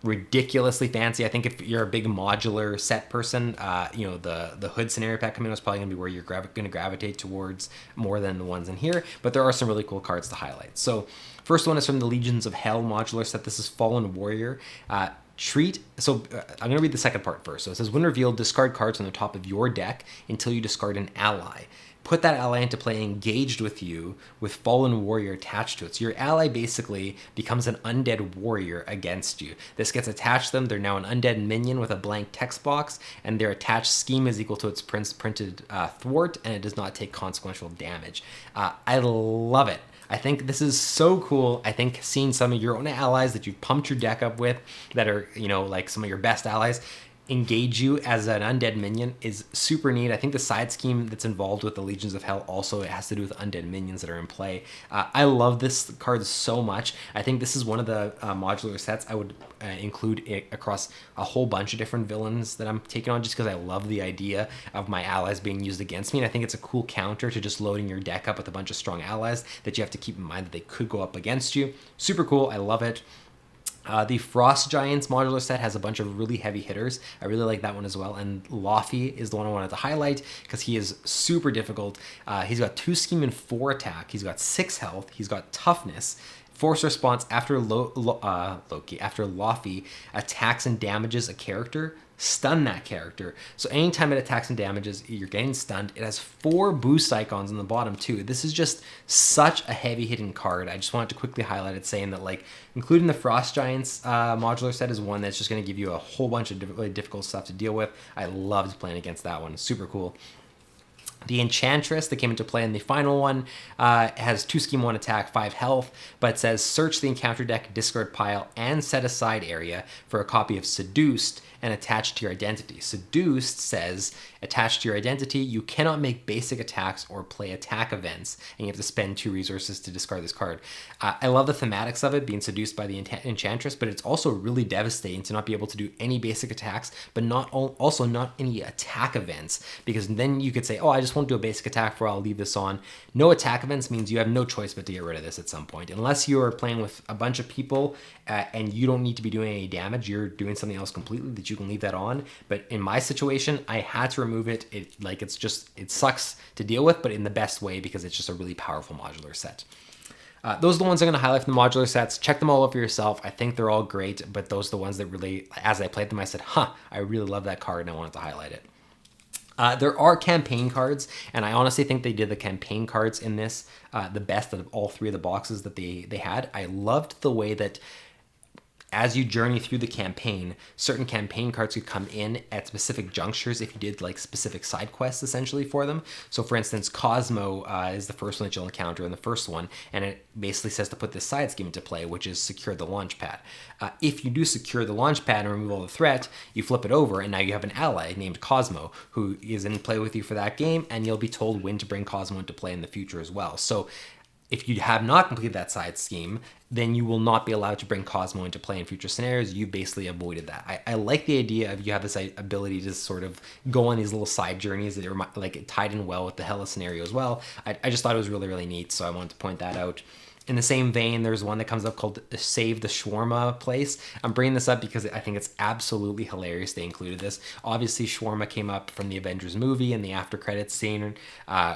ridiculously fancy. I think if you're a big modular set person, you know, the hood scenario pack coming out is probably going to be where you're going to gravitate towards more than the ones in here, but there are some really cool cards to highlight. So first one is from the Legions of Hell modular set. This is Fallen Warrior. I'm going to read the second part first. So it says, when revealed, discard cards on the top of your deck until you discard an ally. Put that ally into play engaged with you with Fallen Warrior attached to it. So your ally basically becomes an undead warrior against you. This gets attached to them. They're now an undead minion with a blank text box, and their attached scheme is equal to its printed thwart, and it does not take consequential damage. I love it. I think this is so cool. I think seeing some of your own allies that you've pumped your deck up with that are, you know, like some of your best allies, engage you as an undead minion is super neat. I think the side scheme that's involved with the Legions of Hell also it has to do with undead minions that are in play. I love this card so much. I think this is one of the modular sets I would include it across a whole bunch of different villains that I'm taking on, just because I love the idea of my allies being used against me. And I think it's a cool counter to just loading your deck up with a bunch of strong allies that you have to keep in mind that they could go up against you. Super cool. I love it. The Frost Giants modular set has a bunch of really heavy hitters. I really like that one as well. And Loki is the one I wanted to highlight because he is super difficult. He's got 2 scheme and 4 attack. He's got 6 health. He's got toughness. Force response after Loki, after Loki attacks and damages a character, stun that character. So anytime it attacks and damages, you're getting stunned. It has 4 boost icons on the bottom too. This is just such a heavy hitting card. I just wanted to quickly highlight it, saying that like including the Frost Giants modular set is one that's just going to give you a whole bunch of really difficult stuff to deal with. I loved playing against that one. Super cool. The Enchantress that came into play in the final one has 2 scheme, 1 attack, 5 health, but says search the encounter deck, discard pile, and set aside area for a copy of Seduced and attached to your identity. Seduced says attached to your identity, you cannot make basic attacks or play attack events, and you have to spend 2 resources to discard this card. I love the thematics of it, being seduced by the Enchantress, but it's also really devastating to not be able to do any basic attacks, but also not any attack events, because then you could say, oh, I just won't do a basic attack for I'll leave this on. No attack events means you have no choice but to get rid of this at some point. Unless you're playing with a bunch of people and you don't need to be doing any damage, you're doing something else completely that you can leave that on. But in my situation, I had to remove it. It sucks to deal with, but in the best way, because it's just a really powerful modular set. Those are the ones I'm going to highlight from the modular sets. Check them all out for yourself. I think they're all great, but those are the ones that really, as I played them, I said, I really love that card and I wanted to highlight it. There are campaign cards, and I honestly think they did the campaign cards in this the best out of all 3 of the boxes that they had. I loved the way that as you journey through the campaign, certain campaign cards could come in at specific junctures if you did like specific side quests essentially for them. So for instance, Cosmo is the first one that you'll encounter in the first one, and it basically says to put this side scheme into play, which is secure the launch pad. If you do secure the launch pad and remove all the threat, you flip it over, and now you have an ally named Cosmo who is in play with you for that game, and you'll be told when to bring Cosmo into play in the future as well. So if you have not completed that side scheme, then you will not be allowed to bring Cosmo into play in future scenarios. You basically avoided that. I like the idea of you have this ability to sort of go on these little side journeys that are like tied in well with the Hela scenario as well. I just thought it was really, really neat, so I wanted to point that out. In the same vein, there's one that comes up called Save the Shawarma Place. I'm bringing this up because I think it's absolutely hilarious they included this. Obviously, shawarma came up from the Avengers movie and the after credits scene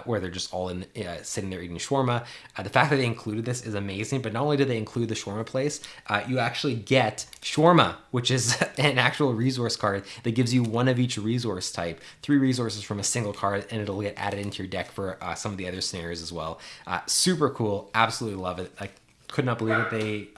where they're just all in sitting there eating shawarma. The fact that they included this is amazing, but not only did they include the shawarma place, you actually get shawarma, which is an actual resource card that gives you one of each resource type, 3 resources from a single card, and it'll get added into your deck for some of the other scenarios as well. Super cool. Absolutely love it. I could not believe that they,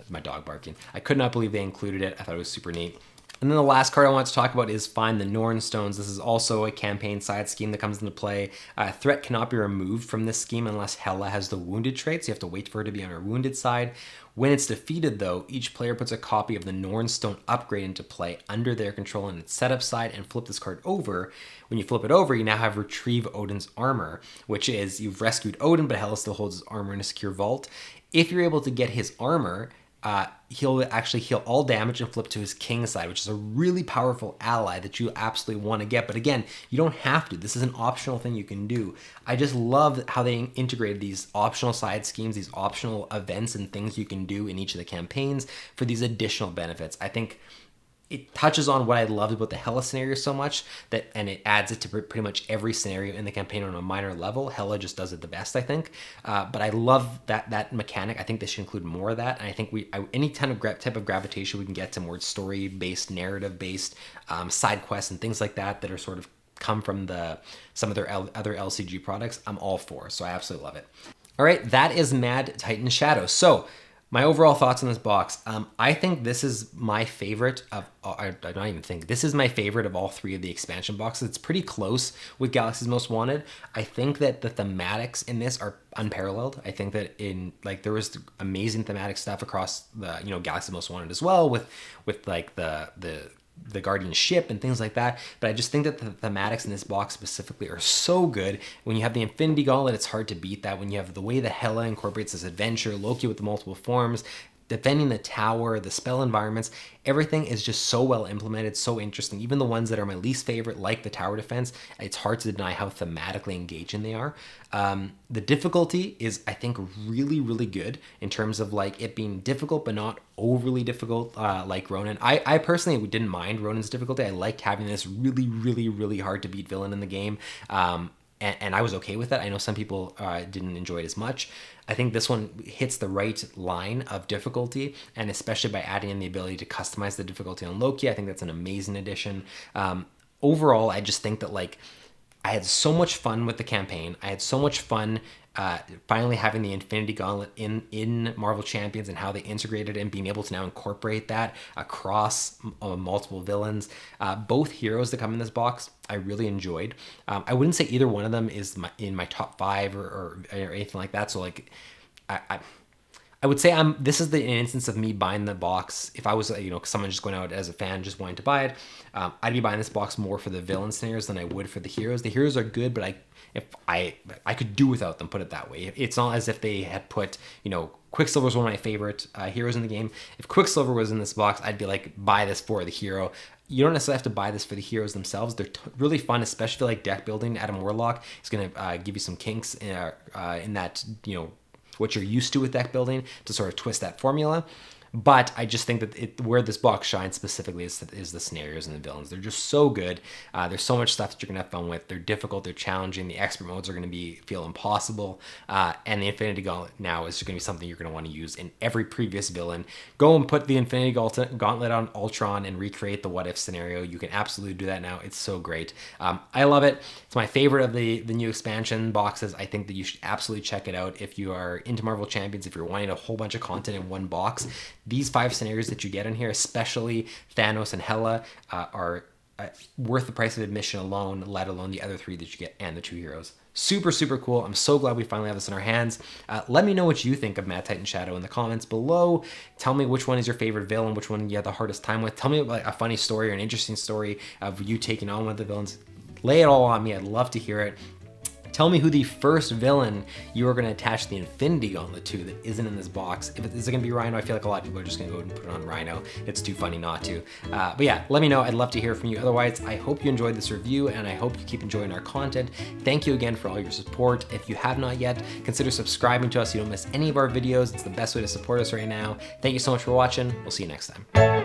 my dog barking. I could not believe they included it. I thought it was super neat. And then the last card I want to talk about is Find the Norn Stones. This is also a campaign side scheme that comes into play. Threat cannot be removed from this scheme unless Hela has the wounded trait, so you have to wait for her to be on her wounded side. When it's defeated though, each player puts a copy of the Norn Stone upgrade into play under their control on its setup side and flip this card over. When you flip it over, you now have Retrieve Odin's Armor, which is you've rescued Odin, but Hela still holds his armor in a secure vault. If you're able to get his armor, he'll actually heal all damage and flip to his king side, which is a really powerful ally that you absolutely want to get. But again, you don't have to. This is an optional thing you can do. I just love how they integrated these optional side schemes, these optional events and things you can do in each of the campaigns for these additional benefits. I think it touches on what I loved about the Hela scenario so much, and it adds it to pretty much every scenario in the campaign on a minor level. Hela just does it the best, I think. But I love that mechanic. I think they should include more of that. And I think any type of gravitation we can get to more story-based, narrative-based side quests and things like that are sort of come from some of their other LCG products, I'm all for. So I absolutely love it. All right, that is Mad Titan Shadow. So my overall thoughts on this box. I think this is my favorite of, I don't even think, this is my favorite of all 3 of the expansion boxes. It's pretty close with Galaxy's Most Wanted. I think that the thematics in this are unparalleled. I think that there was amazing thematic stuff across the, Galaxy's Most Wanted as well with like the Guardian ship and things like that. But I just think that the thematics in this box specifically are so good. When you have the Infinity Gauntlet, it's hard to beat that. When you have the way that Hela incorporates this adventure, Loki with the multiple forms, defending the tower, the spell environments, everything is just so well implemented, so interesting. Even the ones that are my least favorite, like the tower defense, it's hard to deny how thematically engaging they are. The difficulty is, I think, really, really good in terms of like it being difficult, but not overly difficult like Ronan. I personally didn't mind Ronan's difficulty. I liked having this really, really, really hard to beat villain in the game. And I was okay with that. I know some people didn't enjoy it as much. I think this one hits the right line of difficulty, and especially by adding in the ability to customize the difficulty on Loki, I think that's an amazing addition. Overall, I just think that like I had so much fun with the campaign. I had so much fun finally having the Infinity Gauntlet in Marvel Champions and how they integrated it and being able to now incorporate that across multiple villains. Both heroes that come in this box, I really enjoyed. I wouldn't say either one of them is in my top 5 or anything like that. So like, I would say this is an instance of me buying the box. If I was, someone just going out as a fan, just wanting to buy it, I'd be buying this box more for the villain scenarios than I would for the heroes. The heroes are good, but if I could do without them, put it that way. It's not as if they had put, Quicksilver is one of my favorite heroes in the game. If Quicksilver was in this box, I'd be like, buy this for the hero. You don't necessarily have to buy this for the heroes themselves. They're really fun, especially like deck building. Adam Warlock is going to give you some kinks in that, what you're used to with deck building to sort of twist that formula. But I just think that where this box shines specifically is the scenarios and the villains. They're just so good. There's so much stuff that you're going to have fun with. They're difficult. They're challenging. The expert modes are going to feel impossible. And the Infinity Gauntlet now is going to be something you're going to want to use in every previous villain. Go and put the Infinity Gauntlet on Ultron and recreate the what if scenario. You can absolutely do that now. It's so great. I love it. It's my favorite of the new expansion boxes. I think that you should absolutely check it out if you are into Marvel Champions, if you're wanting a whole bunch of content in one box. These 5 scenarios that you get in here, especially Thanos and Hela, are worth the price of admission alone, let alone the other 3 that you get and the 2 heroes. Super, super cool. I'm so glad we finally have this in our hands. Let me know what you think of Mad Titan Shadow in the comments below. Tell me which one is your favorite villain, which one you had the hardest time with. Tell me about a funny story or an interesting story of you taking on one of the villains. Lay it all on me. I'd love to hear it. Tell me who the first villain you are going to attach the Infinity Gauntlet to that isn't in this box. Is it going to be Rhino? I feel like a lot of people are just going to go and put it on Rhino. It's too funny not to. But yeah, let me know. I'd love to hear from you. Otherwise, I hope you enjoyed this review, and I hope you keep enjoying our content. Thank you again for all your support. If you have not yet, consider subscribing to us so you don't miss any of our videos. It's the best way to support us right now. Thank you so much for watching. We'll see you next time.